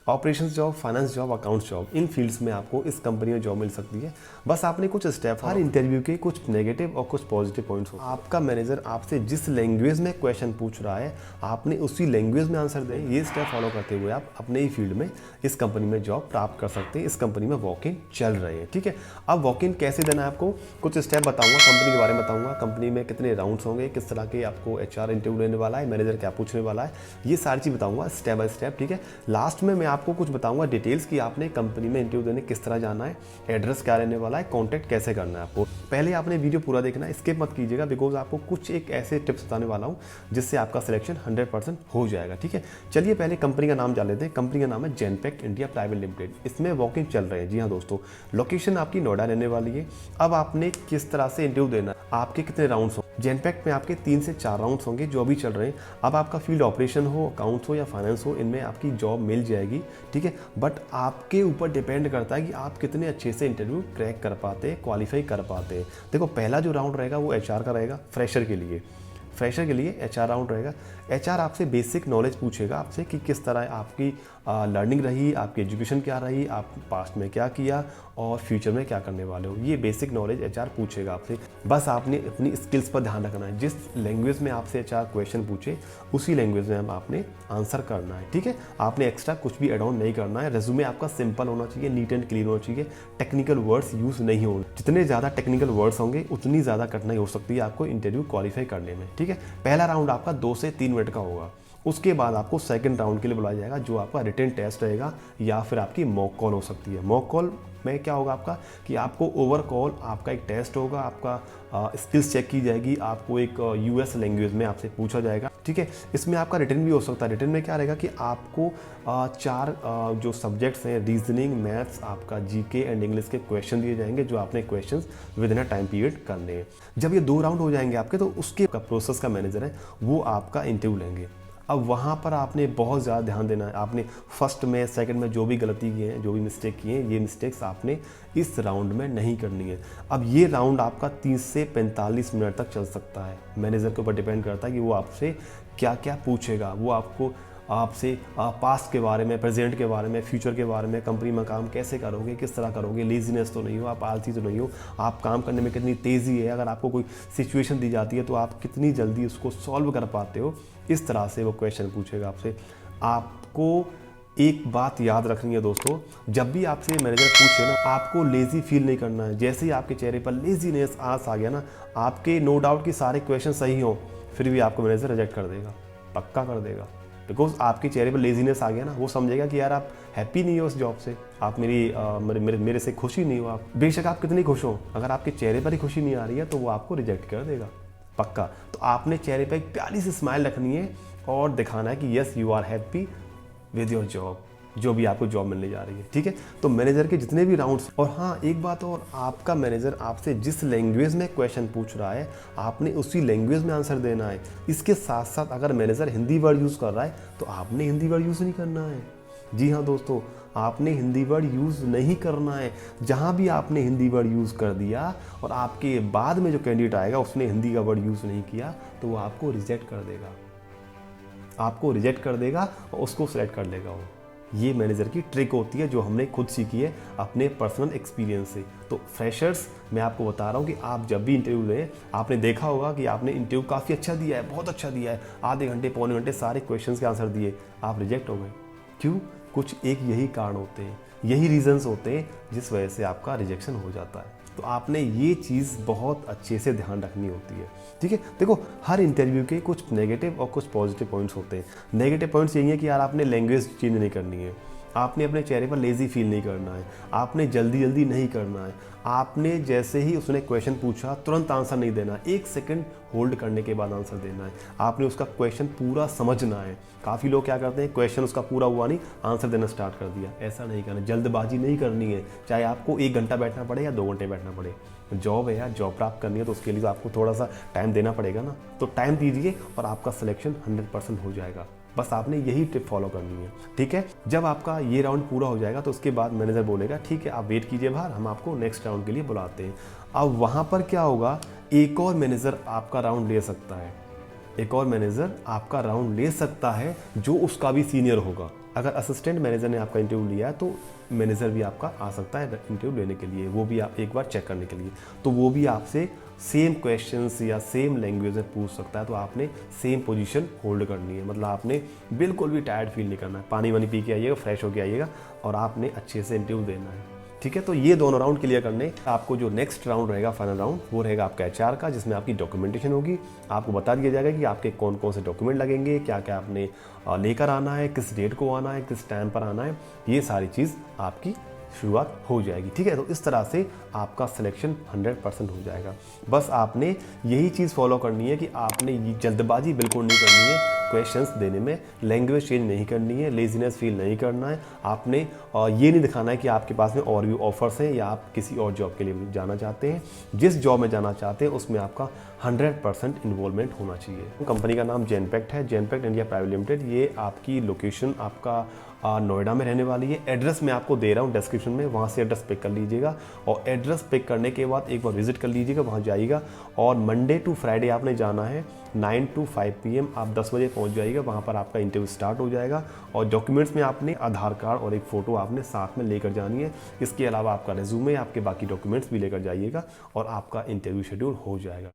Operations job, finance job, accounts job, इन fields में आपको इस कंपनी में जॉब मिल सकती है। बस आपने कुछ स्टेप, हर इंटरव्यू के कुछ नेगेटिव और कुछ पॉजिटिव पॉइंट्स होते हैं। आपका मैनेजर आपसे जिस लैंग्वेज में क्वेश्चन पूछ रहा है, आपने उसी लैंग्वेज में आंसर दें। ये स्टेप फॉलो करते हुए आप अपने ही फील्ड में इस कंपनी में जॉब प्राप्त कर सकते हैं। इस कंपनी में वॉक इन चल रहे हैं, ठीक है। अब वॉक इन कैसे देना है आपको, कुछ स्टेप बताऊंगा, कंपनी के बारे में बताऊंगा, कंपनी में कितने राउंड्स होंगे, किस तरह के आपको एचआर इंटरव्यू लेने वाला है, मैनेजर क्या पूछने वाला है, ये सारी चीज़ बताऊंगा स्टेप बाय स्टेप, ठीक है। लास्ट में मैं आपको कुछ बताऊंगा डिटेल्स कि आपने कंपनी में इंटरव्यू देने किस तरह जाना है, एड्रेस क्या रहने वाला है, कॉन्टैक्ट कैसे करना है आपको। पहले आपने वीडियो पूरा देखना है, स्किप मत कीजिएगा, बिकॉज आपको कुछ एक ऐसे टिप्स बताने वाला हूँ जिससे आपका सिलेक्शन 100% हो जाएगा, ठीक है। चलिए पहले कंपनी का नाम जान लेते हैं। कंपनी का नाम है जेनपैक्ट इंडिया प्राइवेट लिमिटेड। इसमें वॉक इन चल रहे हैं। जी हाँ दोस्तों, लोकेशन आपकी नोएडा रहने वाली है। अब आपने किस तरह से इंटरव्यू देना है, आपके कितने राउंड्स हो, जेनपैक्ट में आपके 3 से 4 राउंड्स होंगे जो अभी चल रहे हैं। अब आपका फील्ड ऑपरेशन हो, अकाउंट्स हो या फाइनेंस हो, इनमें आपकी जॉब मिल जाएगी, ठीक है। बट आपके ऊपर डिपेंड करता है कि आप कितने अच्छे से इंटरव्यू क्रैक कर पाते हैं, क्वालिफाई कर पाते हैं। देखो पहला जो राउंड रहेगा वो एचआर का रहेगा, फ्रेशर के लिए। फ्रेशर के लिए एचआर राउंड रहेगा। एचआर आपसे बेसिक नॉलेज पूछेगा आपसे कि किस तरह आपकी लर्निंग रही, आपकी एजुकेशन क्या रही, आप पास्ट में क्या किया और फ्यूचर में क्या करने वाले हो। ये बेसिक नॉलेज एचआर पूछेगा आपसे। बस आपने अपनी स्किल्स पर ध्यान रखना है। जिस लैंग्वेज में आपसे एचआर क्वेश्चन पूछे उसी लैंग्वेज में आपने आंसर करना है, ठीक है। आपने एक्स्ट्रा कुछ भी एड ऑन नहीं करना है। रेज्यूमे आपका सिंपल होना चाहिए, नीट एंड क्लीन होना चाहिए, टेक्निकल वर्ड्स यूज़ नहीं होंगे। जितने ज़्यादा टेक्निकल वर्ड्स होंगे उतनी ज़्यादा कठिनाई हो सकती है आपको इंटरव्यू क्वालिफाई करने में, ठीक है। पहला राउंड आपका 2 से 3 मिनट का होगा। उसके बाद आपको सेकंड राउंड के लिए बुलाया जाएगा जो आपका रिटन टेस्ट रहेगा या फिर आपकी मॉक कॉल हो सकती है। मॉक कॉल में क्या होगा आपका कि आपको ओवर कॉल आपका एक टेस्ट होगा, आपका स्किल्स चेक की जाएगी, आपको एक यूएस लैंग्वेज में आपसे पूछा जाएगा, ठीक है। इसमें आपका रिटन भी हो सकता है। रिटन में क्या रहेगा कि आपको 4 जो सब्जेक्ट्स हैं, रीजनिंग, मैथ्स, आपका जीके एंड इंग्लिश के क्वेश्चन दिए जाएंगे जो आपने questions with in a time period करने हैं। जब ये 2 राउंड हो जाएंगे आपके तो उसके प्रोसेस का मैनेजर है वो आपका इंटरव्यू लेंगे। अब वहाँ पर आपने बहुत ज़्यादा ध्यान देना है। आपने फर्स्ट में, सेकंड में जो भी गलती की है, जो भी मिस्टेक किए हैं, ये मिस्टेक्स आपने इस राउंड में नहीं करनी है। अब ये राउंड आपका 30 से 45 मिनट तक चल सकता है। मैनेजर के ऊपर डिपेंड करता है कि वो आपसे क्या क्या पूछेगा। वो आपसे पास्ट के बारे में, प्रेजेंट के बारे में, फ्यूचर के बारे में, कंपनी में काम कैसे करोगे, किस तरह करोगे, लेजीनेस तो नहीं हो, आप आलसी तो नहीं हो, आप काम करने में कितनी तेज़ी है, अगर आपको कोई सिचुएशन दी जाती है तो आप कितनी जल्दी उसको सॉल्व कर पाते हो। इस तरह से वो क्वेश्चन पूछेगा आपसे। आपको एक बात याद रखनी है दोस्तों, जब भी आपसे मैनेजर पूछे ना, आपको लेज़ी फील नहीं करना है। जैसे ही आपके चेहरे पर लेजीनेस आ गया ना, आपके नो डाउट कि सारे क्वेश्चन सही हों, फिर भी आपको मैनेजर रिजेक्ट कर देगा, पक्का कर देगा। बिकॉज आपके चेहरे पर लेजीनेस आ गया ना, वो समझेगा कि यार आप हैप्पी नहीं हो उस जॉब से, आप मेरे से खुशी नहीं हो। आप बेशक आप कितनी खुश हो, अगर आपके चेहरे पर ही खुशी नहीं आ रही है तो वो आपको रिजेक्ट कर देगा, पक्का। तो आपने चेहरे पर एक प्यारी सी स्माइल रखनी है और दिखाना है कि yes you are happy with your job, जो भी आपको जॉब मिलने जा रही है, ठीक है। तो मैनेजर के जितने भी राउंड्स, और हाँ एक बात और, आपका मैनेजर आपसे जिस लैंग्वेज में क्वेश्चन पूछ रहा है आपने उसी लैंग्वेज में आंसर देना है। इसके साथ साथ अगर मैनेजर हिंदी वर्ड यूज़ कर रहा है तो आपने हिंदी वर्ड यूज़ नहीं करना है। जी हाँ दोस्तों, आपने हिंदी वर्ड यूज़ नहीं करना है। जहाँ भी आपने हिंदी वर्ड यूज़ कर दिया और आपके बाद में जो कैंडिडेट आएगा उसने हिंदी का वर्ड यूज़ नहीं किया तो वो आपको रिजेक्ट कर देगा, आपको रिजेक्ट कर देगा और उसको सेलेक्ट कर लेगा वो। ये मैनेजर की ट्रिक होती है जो हमने खुद सीखी है अपने पर्सनल एक्सपीरियंस से। तो फ्रेशर्स, मैं आपको बता रहा हूँ कि आप जब भी इंटरव्यू लें, आपने देखा होगा कि आपने इंटरव्यू काफ़ी अच्छा दिया है, बहुत अच्छा दिया है, आधे घंटे पौने घंटे सारे क्वेश्चंस के आंसर दिए, आप रिजेक्ट हो गए। क्यों? कुछ एक यही कारण होते हैं, यही रीजंस होते हैं जिस वजह से आपका रिजेक्शन हो जाता है। तो आपने ये चीज़ बहुत अच्छे से ध्यान रखनी होती है, ठीक है। देखो हर इंटरव्यू के कुछ नेगेटिव और कुछ पॉजिटिव पॉइंट्स होते हैं। नेगेटिव पॉइंट्स यही है कि यार आपने लैंग्वेज चेंज नहीं करनी है, आपने अपने चेहरे पर लेज़ी फील नहीं करना है, आपने जल्दी जल्दी नहीं करना है, आपने जैसे ही उसने क्वेश्चन पूछा तुरंत आंसर नहीं देना, 1 सेकंड होल्ड करने के बाद आंसर देना है, आपने उसका क्वेश्चन पूरा समझना है। काफ़ी लोग क्या करते हैं, क्वेश्चन उसका पूरा हुआ नहीं, आंसर देना स्टार्ट कर दिया। ऐसा नहीं करना, जल्दबाजी नहीं करनी है, चाहे आपको 1 घंटा बैठना पड़े या 2 घंटे बैठना पड़े। जॉब है यार, जॉब प्राप्त करनी है तो उसके लिए तो आपको थोड़ा सा टाइम देना पड़ेगा ना, तो टाइम दीजिए और आपका सिलेक्शन 100% हो जाएगा। बस आपने यही टिप फॉलो करनी है, ठीक है। जब आपका ये राउंड पूरा हो जाएगा तो उसके बाद मैनेजर बोलेगा ठीक है आप वेट कीजिए बाहर, हम आपको नेक्स्ट राउंड के लिए बुलाते हैं। अब वहाँ पर क्या होगा, एक और मैनेजर आपका राउंड ले सकता है, एक और मैनेजर आपका राउंड ले सकता है जो उसका भी सीनियर होगा। अगर असिस्टेंट मैनेजर ने आपका इंटरव्यू लिया है तो मैनेजर भी आपका आ सकता है इंटरव्यू लेने के लिए, वो भी आप एक बार चेक करने के लिए। तो वो भी आपसे सेम क्वेश्चंस या सेम लैंग्वेज में पूछ सकता है। तो आपने सेम पोजीशन होल्ड करनी है, मतलब आपने बिल्कुल भी टायर्ड फील नहीं करना है। पानी वानी पी के आइएगा, फ्रेश होके आइएगा और आपने अच्छे से इंटरव्यू देना है। ठीक है, तो ये दोनों राउंड क्लियर करने आपको जो नेक्स्ट राउंड रहेगा, फाइनल राउंड, वो रहेगा आपका एचआर का, जिसमें आपकी डॉक्यूमेंटेशन होगी। आपको बता दिया जाएगा कि आपके कौन कौन से डॉक्यूमेंट लगेंगे, क्या क्या आपने लेकर आना है, किस डेट को आना है, किस टाइम पर आना है, ये सारी चीज़ आपकी शुरुआत हो जाएगी। ठीक है, तो इस तरह से आपका सिलेक्शन 100% हो जाएगा। बस आपने यही चीज़ फॉलो करनी है कि आपने ये जल्दबाजी बिल्कुल नहीं करनी है क्वेश्चंस देने में, लैंग्वेज चेंज नहीं करनी है, लेजीनेस फील नहीं करना है। आपने ये नहीं दिखाना है कि आपके पास में और भी ऑफर्स हैं या आप किसी और जॉब के लिए जाना चाहते हैं। जिस जॉब में जाना चाहते हैं उसमें आपका 100% इन्वॉल्वमेंट होना चाहिए। कंपनी का नाम जेनपैक्ट है, जेनपैक्ट इंडिया प्राइवेट लिमिटेड। ये आपकी लोकेशन आपका नोएडा में रहने वाली है। एड्रेस मैं आपको दे रहा हूँ डिस्क्रिप्शन में, वहाँ से एड्रेस पिक कर लीजिएगा और एड्रेस पिक करने के बाद एक बार विजिट कर लीजिएगा, वहाँ जाइएगा। और मंडे टू फ्राइडे आपने जाना है 9 to 5 PM, आप 10 बजे पहुँच जाइएगा। वहाँ पर आपका इंटरव्यू स्टार्ट हो जाएगा और डॉक्यूमेंट्स में आपने आधार कार्ड और एक फ़ोटो आपने साथ में लेकर जानी है। इसके अलावा आपका रेज्यूमे, आपके बाकी डॉक्यूमेंट्स भी लेकर जाइएगा और आपका इंटरव्यू शेड्यूल हो जाएगा।